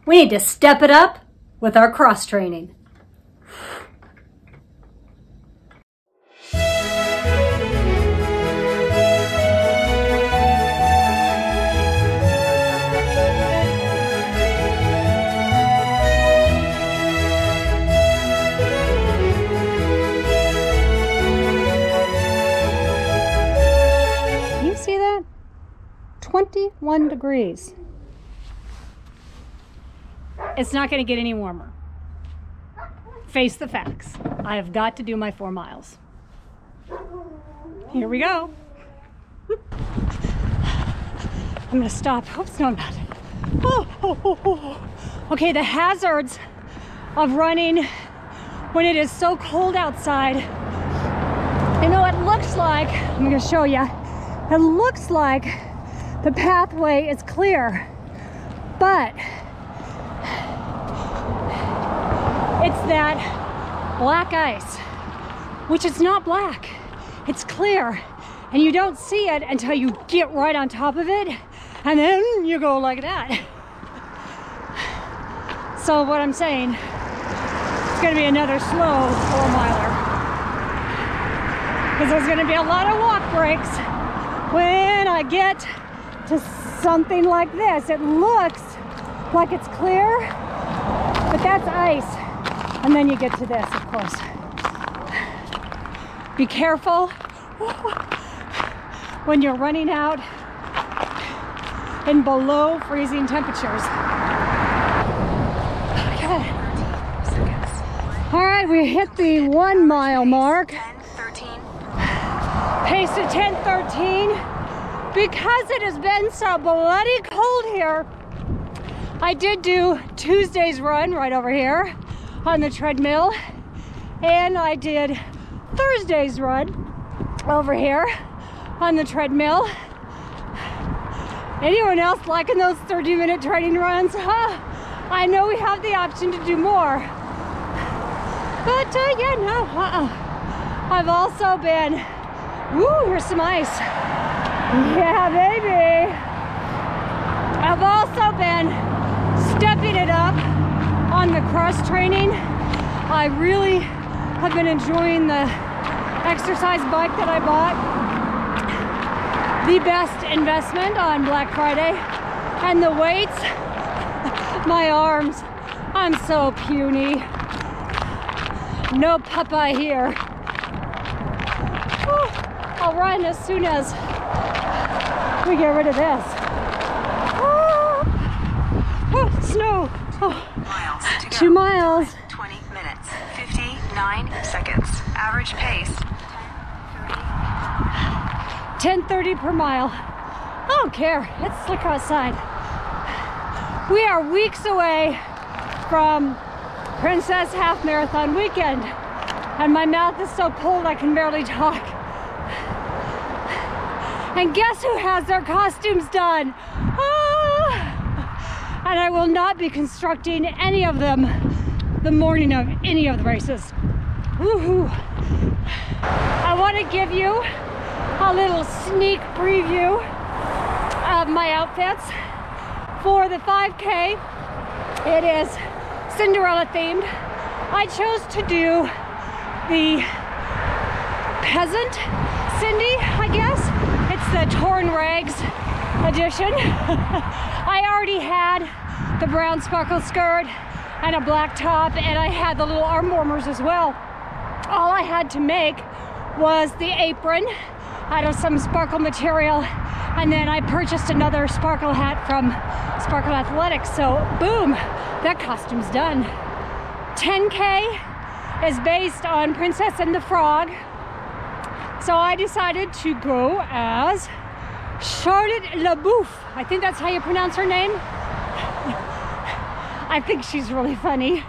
We need to step it up with our cross training. You see that? 21 degrees. It's not going to get any warmer. Face the facts. I have got to do my 4 miles. Here we go. I'm going to stop. Oops, no, I'm not. Okay, the hazards of running when it is so cold outside. You know, it looks like, I'm going to show you, it looks like the pathway is clear, but it's that black ice, which is not black, it's clear, and you don't see it until you get right on top of it, and then you go like that. So what I'm saying, it's gonna be another slow 4-miler, because there's gonna be a lot of walk breaks when I get to something like this. It looks like it's clear, but that's ice. And then you get to this, of course. Be careful when you're running out in below freezing temperatures. Okay. All right, we hit the 1 mile mark. Pace of 10:13. Because it has been so bloody cold here, I did do Tuesday's run right over here on the treadmill, and I did Thursday's run over here on the treadmill. Anyone else liking those 30-minute training runs? I know we have the option to do more, but yeah, no, I've also been, woo, here's some ice. Yeah, baby. I've also been stepping it up on the cross training. I really have been enjoying the exercise bike that I bought. The best investment on Black Friday. And the weights, my arms, I'm so puny. No papa here. Whew, I'll run as soon as we get rid of this. Oh, snow. Oh. 2 miles. 20 minutes, 59 seconds. Average pace. 10:30 per mile. I don't care. It's slick outside. We are weeks away from Princess Half Marathon weekend, and my mouth is so cold I can barely talk. And guess who has their costumes done? And I will not be constructing any of them the morning of any of the races. Woohoo! I want to give you a little sneak preview of my outfits for the 5K. It is Cinderella themed. I chose to do the peasant Cindy, I guess. It's the torn rags edition. I already had the brown sparkle skirt and a black top, and I had the little arm warmers as well. All I had to make was the apron out of some sparkle material, and then I purchased another sparkle hat from Sparkle Athletics. So boom, that costume's done. 10K is based on Princess and the Frog, so I decided to go as Charlotte LaBouffe. I think that's how you pronounce her name. I think she's really funny.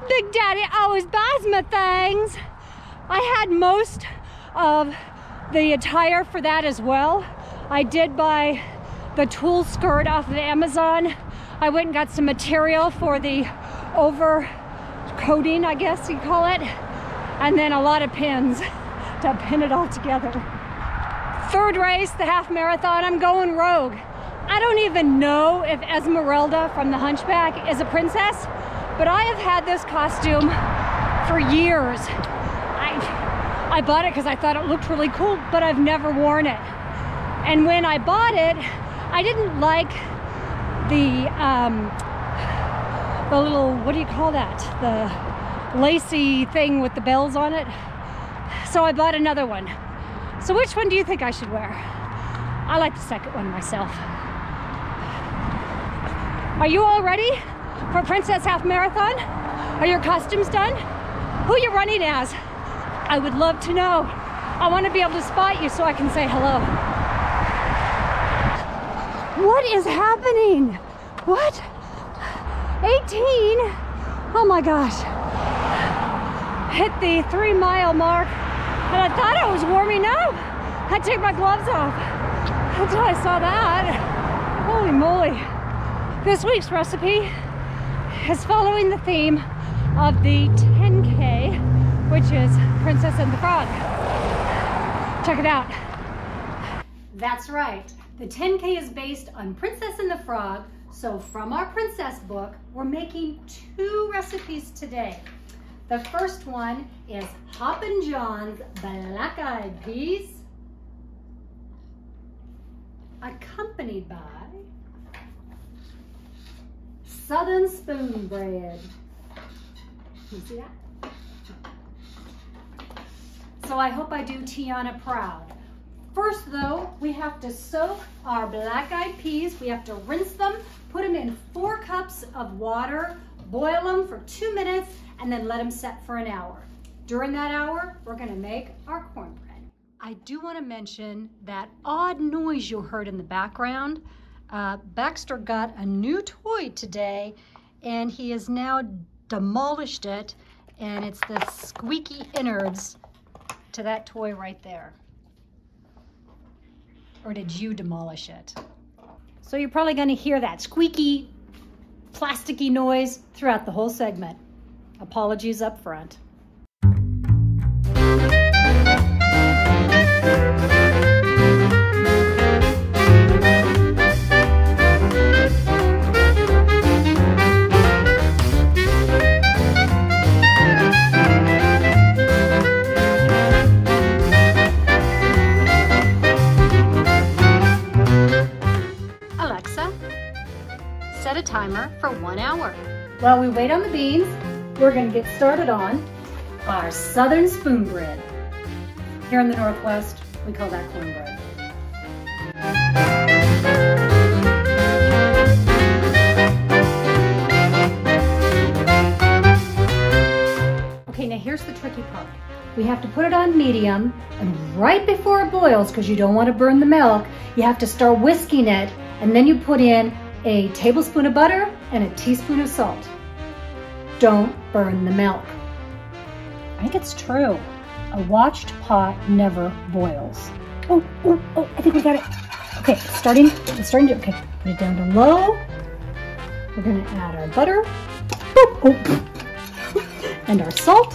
Big Daddy always buys me things. I had most of the attire for that as well. I did buy the tulle skirt off of Amazon. I went and got some material for the over-coating, I guess you call it, and then a lot of pins to pin it all together. Third race, the half marathon, I'm going rogue. I don't even know if Esmeralda from The Hunchback is a princess, but I have had this costume for years. I bought it because I thought it looked really cool, but I've never worn it. And when I bought it, I didn't like the little, what do you call that? The lacy thing with the bells on it. So I bought another one. So which one do you think I should wear? I like the second one myself. Are you all ready for Princess Half Marathon? Are your costumes done? Who are you running as? I would love to know. I want to be able to spot you so I can say hello. What is happening? What? 18? Oh my gosh. Hit the 3-mile mark and I thought I was warming up. I'd take my gloves off until I saw that. Holy moly. This week's recipe is following the theme of the 10K, which is Princess and the Frog. Check it out. That's right. The 10K is based on Princess and the Frog. So from our princess book, we're making 2 recipes today. The first one is Hoppin' John's black-eyed peas, accompanied by Southern spoon bread. You see that? So I hope I do Tiana proud. First though, we have to soak our black-eyed peas. We have to rinse them, put them in 4 cups of water, boil them for 2 minutes, and then let them set for an hour. During that hour, we're gonna make our cornbread. I do wanna mention that odd noise you heard in the background. Baxter got a new toy today, and he has now demolished it, and it's the squeaky innards to that toy right there. Or did you demolish it? So you're probably gonna hear that squeaky, plasticky noise throughout the whole segment. Apologies up front. Set a timer for 1 hour. While we wait on the beans, we're going to get started on our Southern spoon bread. Here in the Northwest, we call that cornbread. Okay, now here's the tricky part. We have to put it on medium, and right before it boils, because you don't want to burn the milk, you have to start whisking it, and then you put in a tablespoon of butter and a teaspoon of salt. Don't burn the milk. I think it's true. A watched pot never boils. Oh, I think we got it. Okay, it's starting to, okay, put it down to low. We're gonna add our butter. And our salt.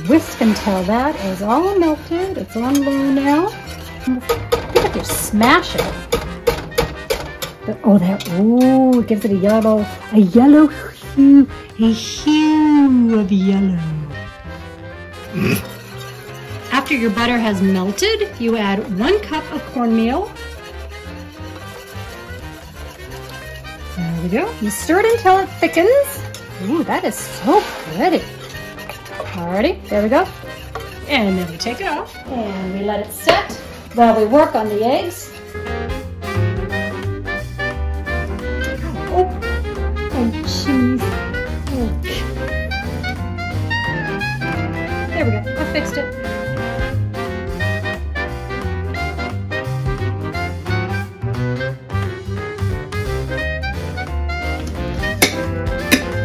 Whisk until that is all melted. It's on low now. You have to smash it. It gives it a yellow hue, a hue of yellow. After your butter has melted, you add 1 cup of cornmeal. There we go. You stir it until it thickens. Ooh, that is so pretty. Alrighty, there we go. And then we take it off and we let it set while we work on the eggs. Cheese. Okay. There we go. I fixed it.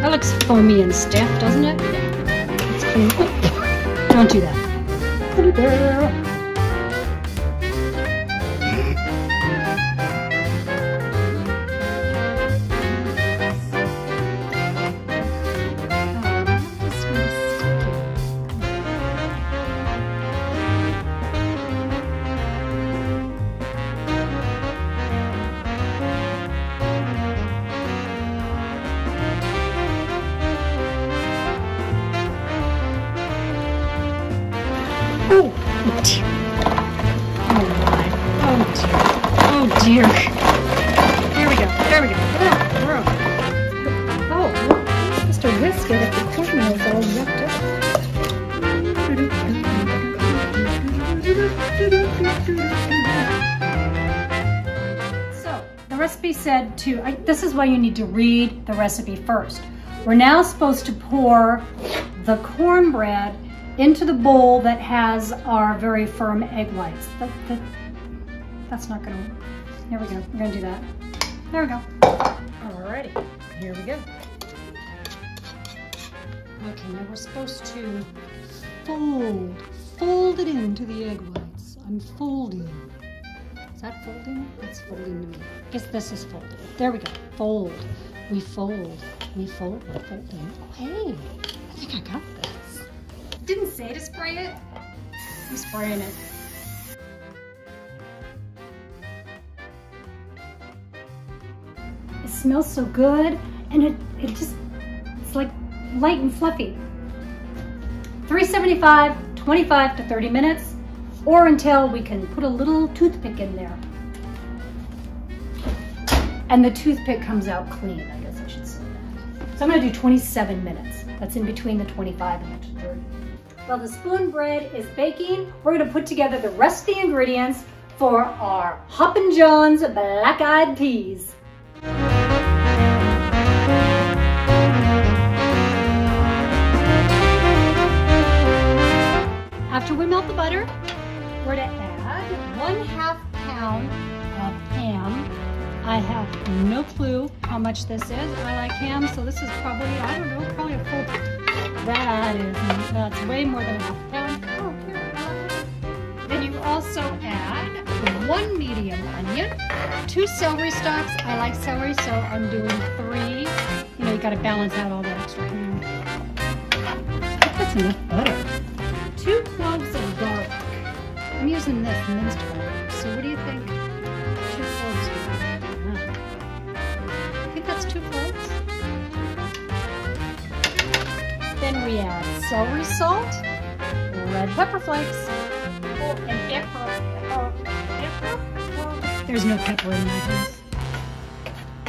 That looks foamy and stiff, doesn't it? It's clean. Oh, don't do that. Pretty girl. dear. Here we go. There we go. Oh, we're supposed to whisk it if the cornmeal is all yucked up. So, the recipe said this is why you need to read the recipe first. We're now supposed to pour the cornbread into the bowl that has our very firm egg whites. That's not gonna work. Here we go, we're gonna do that. There we go. Alrighty, here we go. Okay, now we're supposed to fold it into the egg whites. I'm folding. Is that folding? That's folding to me. I guess this is folding. There we go, fold. We fold, we're folding. Oh, hey, I think I got this. Didn't say to spray it. I'm spraying it. It smells so good, and it's like light and fluffy. 375, 25 to 30 minutes, or until we can put a little toothpick in there. And the toothpick comes out clean, I guess I should say that. So I'm gonna do 27 minutes. That's in between the 25 and the 30. While the spoon bread is baking, we're gonna put together the rest of the ingredients for our Hoppin' John's black-eyed peas. After we melt the butter, we're gonna add 1/2 pound of ham. I have no clue how much this is. I like ham, so this is probably, I don't know, probably a full, that's way more than 1/2 pound. Oh, here. Then you also add 1 medium onion, 2 celery stalks. I like celery, so I'm doing 3. You know, you gotta balance out all that extra ham. I think that's enough butter. 2 cloves of garlic. I'm using this minced garlic, so what do you think? 2 cloves of garlic. I think that's 2 cloves. Then we add celery salt, red pepper flakes, and pepper. There's no pepper in my house.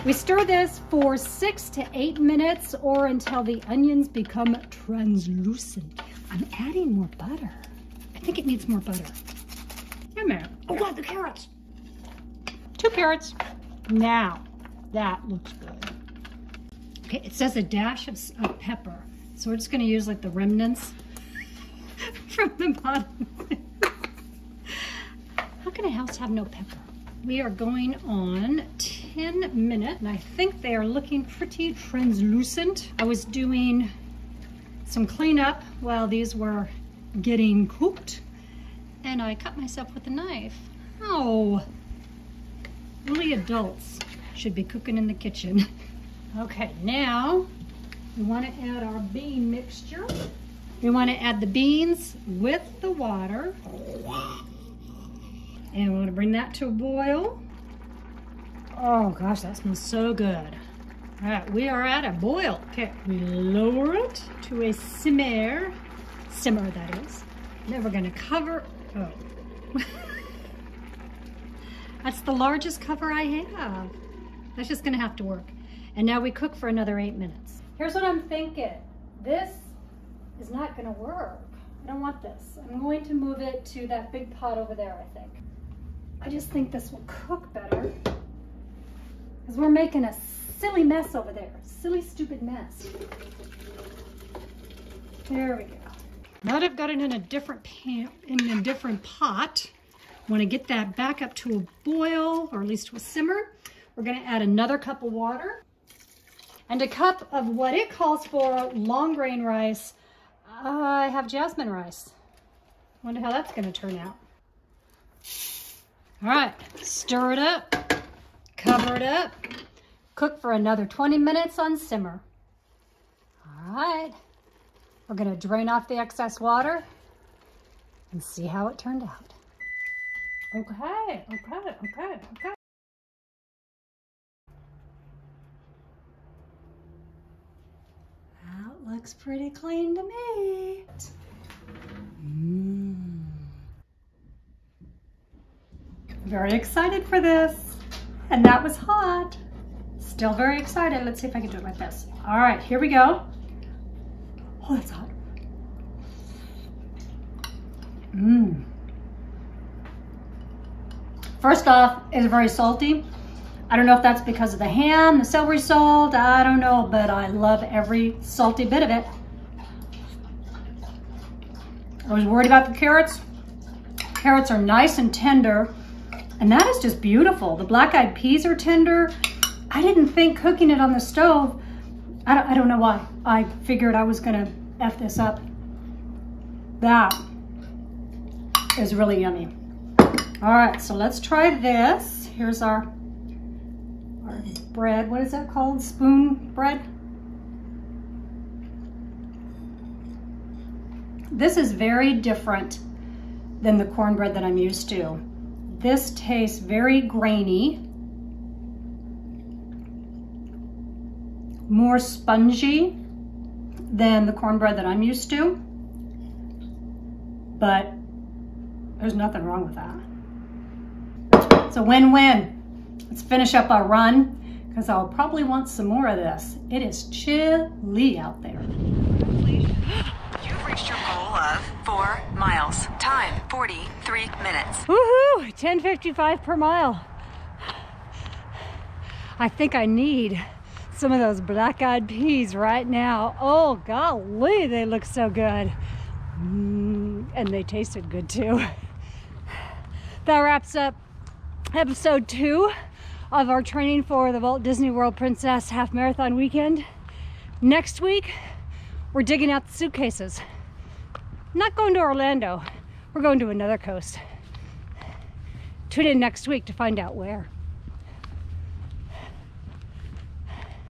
We stir this for 6 to 8 minutes or until the onions become translucent. I'm adding more butter. I think it needs more butter. Come here. Oh God, the carrots. 2 carrots. Now, that looks good. Okay, it says a dash of pepper. So we're just gonna use like the remnants from the bottom. How can a house have no pepper? We are going on 10 minutes, and I think they are looking pretty translucent. I was doing some cleanup while these were getting cooked, and I cut myself with a knife. Oh, only adults should be cooking in the kitchen. Okay, now we want to add our bean mixture. We want to add the beans with the water. And we want to bring that to a boil. Oh gosh, that smells so good. All right, we are at a boil. Okay, we lower it to a simmer that is. Then we're gonna cover, oh. That's the largest cover I have. That's just gonna have to work. And now we cook for another 8 minutes. Here's what I'm thinking. This is not gonna work. I don't want this. I'm going to move it to that big pot over there, I think. I just think this will cook better because we're making a silly mess over there. Silly, stupid mess. There we go. Now that I've got it in a different pan, in a different pot, I want to get that back up to a boil, or at least to a simmer. We're going to add another cup of water and a cup of what it calls for long grain rice. I have jasmine rice. Wonder how that's going to turn out. All right, stir it up, cover it up, cook for another 20 minutes on simmer. All right, we're gonna drain off the excess water and see how it turned out. Okay. That looks pretty clean to me. Very excited for this. And that was hot. Still very excited. Let's see if I can do it like this. All right, here we go. Oh, that's hot. First off, it's very salty. I don't know if that's because of the ham, the celery salt, I don't know, but I love every salty bit of it. I was worried about the carrots. Carrots are nice and tender, and that is just beautiful. The black-eyed peas are tender. I didn't think cooking it on the stove, I don't know why. I figured I was gonna F this up. That is really yummy. All right, so let's try this. Here's our bread. What is that called? Spoon bread? This is very different than the cornbread that I'm used to. This tastes very grainy, more spongy than the cornbread that I'm used to, but there's nothing wrong with that. It's a win-win. Let's finish up our run because I'll probably want some more of this. It is chilly out there. You've reached your goal of 4 miles. Time 43 minutes. Woohoo! 10:55 per mile. I think I need some of those black-eyed peas right now. Oh, golly, they look so good. And they tasted good too. That wraps up episode 2 of our training for the Walt Disney World Princess Half Marathon weekend. Next week, we're digging out the suitcases. Not going to Orlando. We're going to another coast. Tune in next week to find out where.